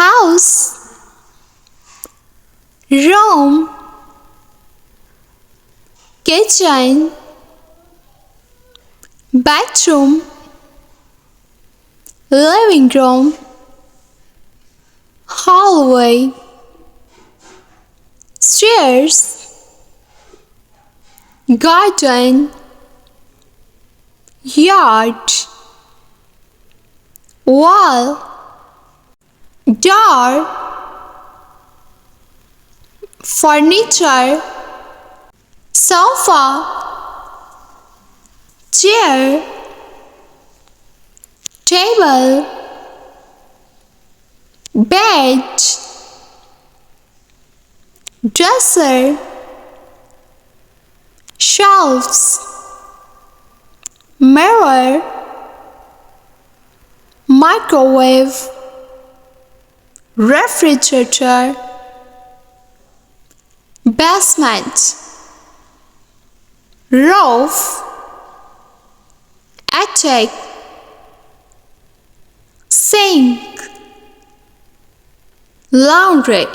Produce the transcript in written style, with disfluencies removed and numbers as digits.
house, room, kitchen, bedroom, living room, hallway, stairs, garden, yard, wall, door, furniture, sofa, chair, table, bed, dresser, shelves, mirror, microwave, refrigerator, basement, roof, attic, sink, laundry.